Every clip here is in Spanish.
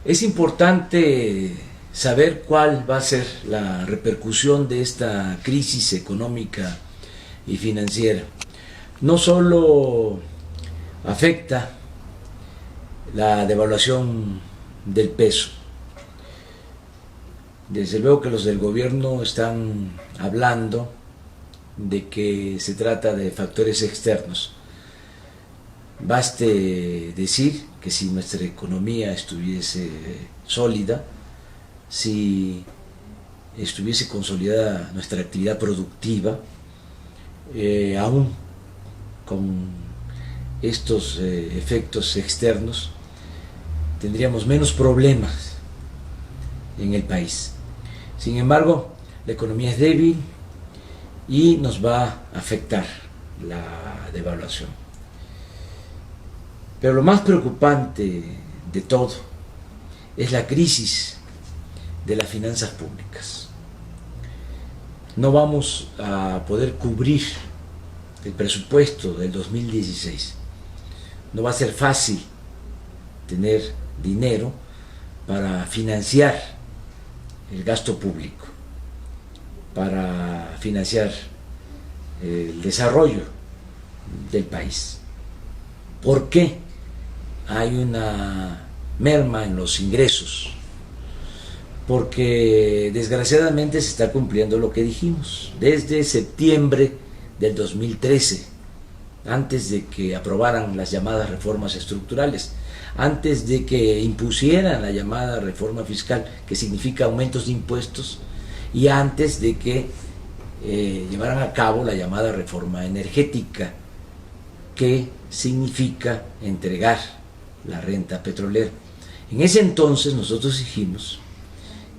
Es importante saber cuál va a ser la repercusión de esta crisis económica y financiera. No solo afecta la devaluación del peso. Desde luego que los del gobierno están hablando de que se trata de factores externos. Baste decir que si nuestra economía estuviese sólida, si estuviese consolidada nuestra actividad productiva, aún con estos efectos externos, tendríamos menos problemas en el país. Sin embargo, la economía es débil y nos va a afectar la devaluación. Pero lo más preocupante de todo es la crisis de las finanzas públicas. No vamos a poder cubrir el presupuesto del 2016. No va a ser fácil tener dinero para financiar el gasto público, para financiar el desarrollo del país. ¿Por qué hay una merma en los ingresos? Porque desgraciadamente se está cumpliendo lo que dijimos desde septiembre del 2013, antes de que aprobaran las llamadas reformas estructurales, antes de que impusieran la llamada reforma fiscal, que significa aumentos de impuestos, y antes de que llevaran a cabo la llamada reforma energética, que significa entregar la renta petrolera. En ese entonces nosotros dijimos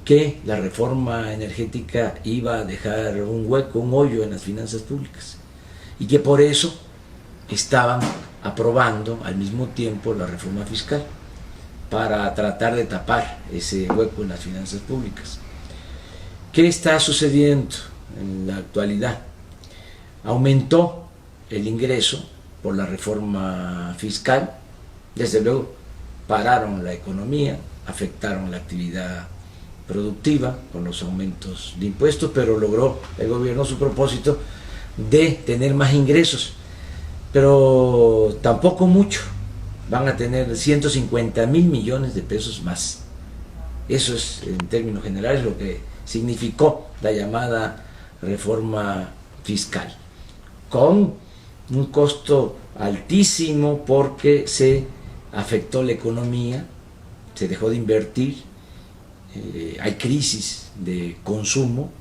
que la reforma energética iba a dejar un hueco, un hoyo en las finanzas públicas, y que por eso estaban aprobando al mismo tiempo la reforma fiscal, para tratar de tapar ese hueco en las finanzas públicas. ¿Qué está sucediendo en la actualidad? Aumentó el ingreso por la reforma fiscal, desde luego pararon la economía, afectaron la actividad productiva con los aumentos de impuestos, pero logró el gobierno su propósito de tener más ingresos, pero tampoco mucho. Van a tener 150,000 millones de pesos más. Eso es, en términos generales, lo que significó la llamada reforma fiscal, con un costo altísimo porque se afectó la economía, se dejó de invertir, hay crisis de consumo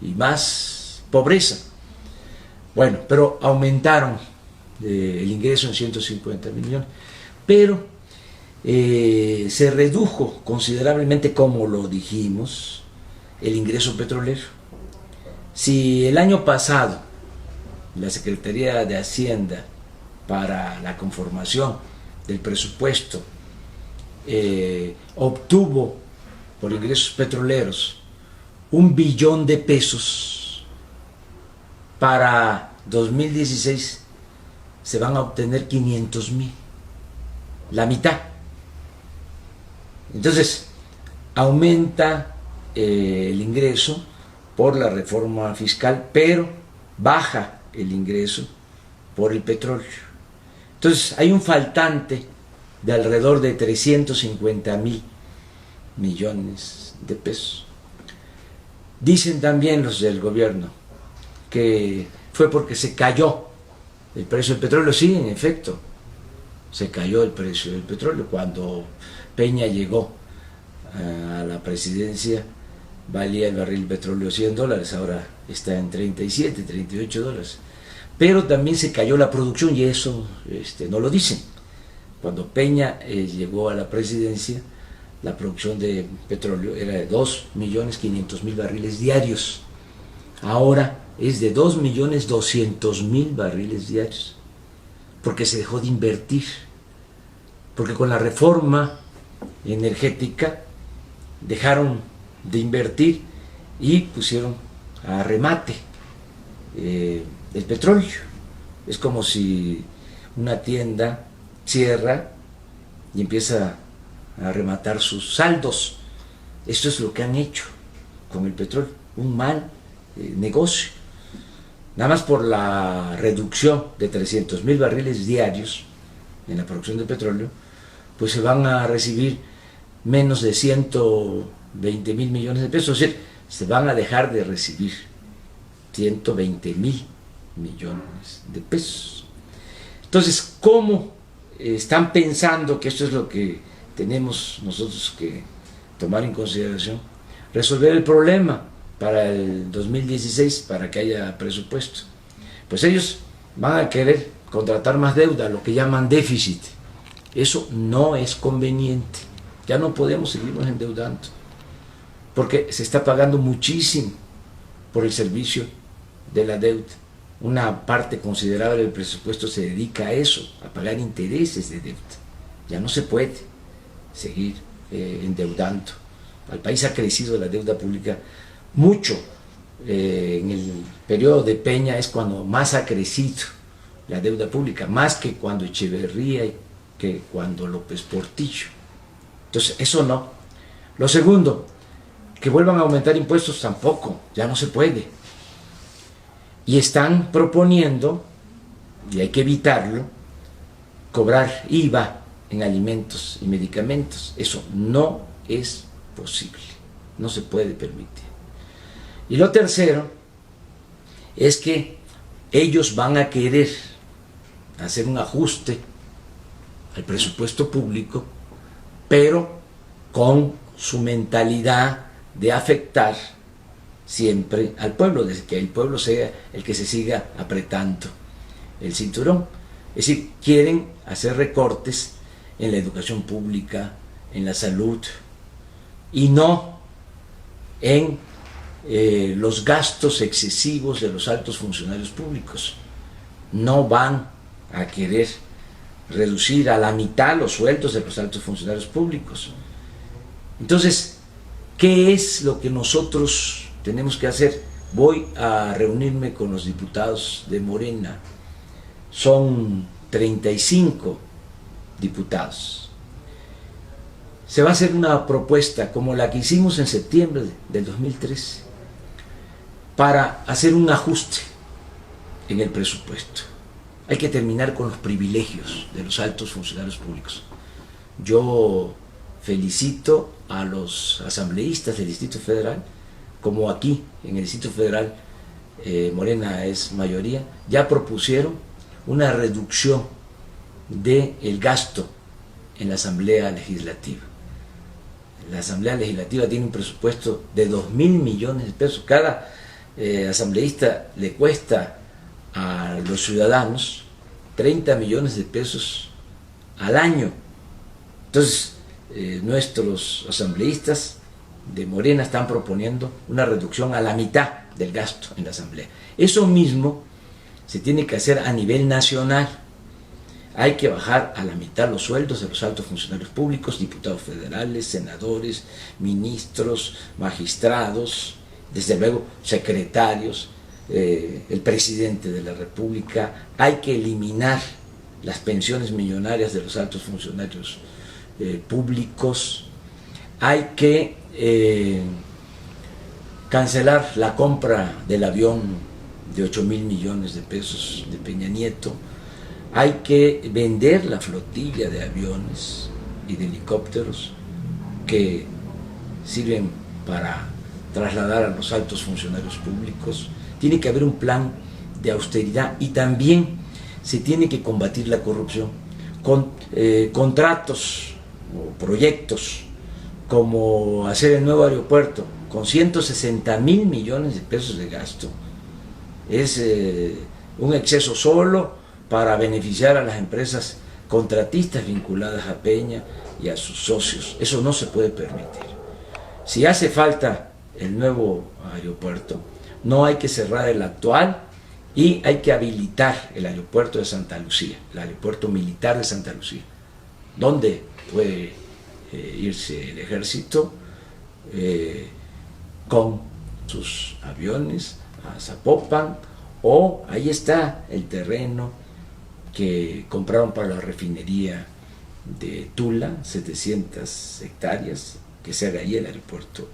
y más pobreza. Bueno, pero aumentaron el ingreso en 150,000 millones, pero se redujo considerablemente, como lo dijimos, el ingreso petrolero. Si el año pasado la Secretaría de Hacienda, para la conformación del presupuesto, obtuvo por ingresos petroleros 1 billón de pesos, para 2016 se van a obtener 500,000, la mitad. Entonces aumenta el ingreso por la reforma fiscal, pero baja el ingreso por el petróleo. Entonces hay un faltante de alrededor de 350,000 millones de pesos. Dicen también los del gobierno que fue porque se cayó el precio del petróleo. Sí, en efecto, se cayó el precio del petróleo. Cuando Peña llegó a la presidencia, valía el barril de petróleo $100, ahora está en 37, 38 dólares. Pero también se cayó la producción, y eso no lo dicen. Cuando Peña llegó a la presidencia, la producción de petróleo era de 2.500.000 barriles diarios. Ahora es de 2.200.000 barriles diarios, porque se dejó de invertir, porque con la reforma energética dejaron de invertir y pusieron a remate el petróleo. Es como si una tienda cierra y empieza a rematar sus saldos. Esto es lo que han hecho con el petróleo, un mal negocio. Nada más por la reducción de 300,000 barriles diarios en la producción de petróleo, pues se van a recibir menos de 120,000 millones de pesos, es decir, se van a dejar de recibir 120,000 millones de pesos. Entonces, ¿cómo están pensando que esto es lo que tenemos nosotros que tomar en consideración? Resolver el problema para el 2016, para que haya presupuesto. Pues ellos van a querer contratar más deuda, lo que llaman déficit. Eso no es conveniente. Ya no podemos seguirnos endeudando, porque se está pagando muchísimo por el servicio de la deuda. Una parte considerable del presupuesto se dedica a eso, a pagar intereses de deuda. Ya no se puede seguir endeudando. El país ha crecido la deuda pública mucho. En el periodo de Peña es cuando más ha crecido la deuda pública, más que cuando Echeverría y que cuando López Portillo. Entonces, eso no. Lo segundo, que vuelvan a aumentar impuestos tampoco, ya no se puede. Y están proponiendo, y hay que evitarlo, cobrar IVA en alimentos y medicamentos. Eso no es posible, no se puede permitir. Y lo tercero es que ellos van a querer hacer un ajuste al presupuesto público, pero con su mentalidad de afectar siempre al pueblo, de que el pueblo sea el que se siga apretando el cinturón. Es decir, quieren hacer recortes en la educación pública, en la salud, y no en los gastos excesivos de los altos funcionarios públicos. No van a querer reducir a la mitad los sueldos de los altos funcionarios públicos. Entonces, ¿qué es lo que nosotros tenemos que hacer? Voy a reunirme con los diputados de Morena. Son 35 diputados. Se va a hacer una propuesta como la que hicimos en septiembre del 2013 para hacer un ajuste en el presupuesto. Hay que terminar con los privilegios de los altos funcionarios públicos. Yo felicito a los asambleístas del Distrito Federal, como aquí en el Distrito Federal Morena es mayoría, ya propusieron una reducción del gasto en la Asamblea Legislativa. La Asamblea Legislativa tiene un presupuesto de 2,000 millones de pesos. Cada asambleísta le cuesta a los ciudadanos 30 millones de pesos al año. Entonces, nuestros asambleístas de Morena están proponiendo una reducción a la mitad del gasto en la Asamblea. Eso mismo se tiene que hacer a nivel nacional. Hay que bajar a la mitad los sueldos de los altos funcionarios públicos, diputados federales, senadores, ministros, magistrados, desde luego secretarios, el presidente de la República. Hay que eliminar las pensiones millonarias de los altos funcionarios públicos. Hay que cancelar la compra del avión de 8,000 millones de pesos de Peña Nieto. Hay que vender la flotilla de aviones y de helicópteros que sirven para trasladar a los altos funcionarios públicos. Tiene que haber un plan de austeridad y también se tiene que combatir la corrupción con contratos o proyectos como hacer el nuevo aeropuerto con 160,000 millones de pesos de gasto. Es un exceso solo para beneficiar a las empresas contratistas vinculadas a Peña y a sus socios. Eso no se puede permitir. Si hace falta el nuevo aeropuerto, no hay que cerrar el actual y hay que habilitar el aeropuerto de Santa Lucía, el aeropuerto militar de Santa Lucía, donde puede irse el ejército con sus aviones a Zapopan, o ahí está el terreno que compraron para la refinería de Tula, 700 hectáreas, que se haga ahí el aeropuerto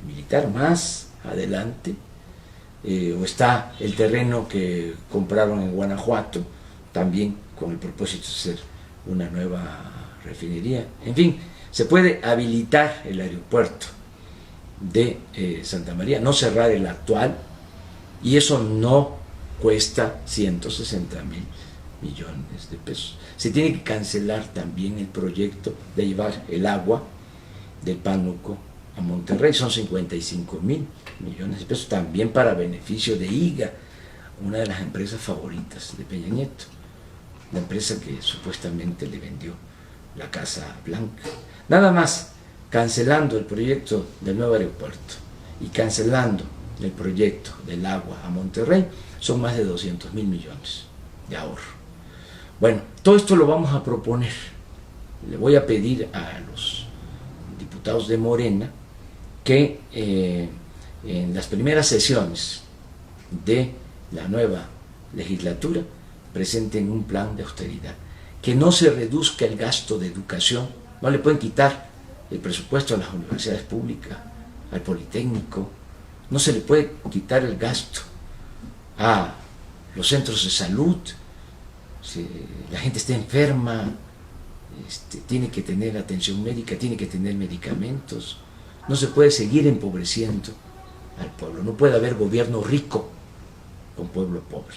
militar. Más adelante, o está el terreno que compraron en Guanajuato, también con el propósito de hacer una nueva refinería. En fin, se puede habilitar el aeropuerto de Santa María, no cerrar el actual, y eso no cuesta 160,000 millones de pesos. Se tiene que cancelar también el proyecto de llevar el agua del Pánuco a Monterrey, son 55,000 millones de pesos, también para beneficio de IGA, una de las empresas favoritas de Peña Nieto, la empresa que supuestamente le vendió la Casa Blanca. Nada más, cancelando el proyecto del nuevo aeropuerto y cancelando el proyecto del agua a Monterrey, son más de 200,000 millones de ahorro. Bueno, todo esto lo vamos a proponer. Le voy a pedir a los diputados de Morena que en las primeras sesiones de la nueva legislatura presenten un plan de austeridad, que no se reduzca el gasto de educación. No le pueden quitar el presupuesto a las universidades públicas, al Politécnico, no se le puede quitar el gasto a los centros de salud. Si la gente está enferma, tiene que tener atención médica, tiene que tener medicamentos. No se puede seguir empobreciendo al pueblo. No puede haber gobierno rico con pueblo pobre.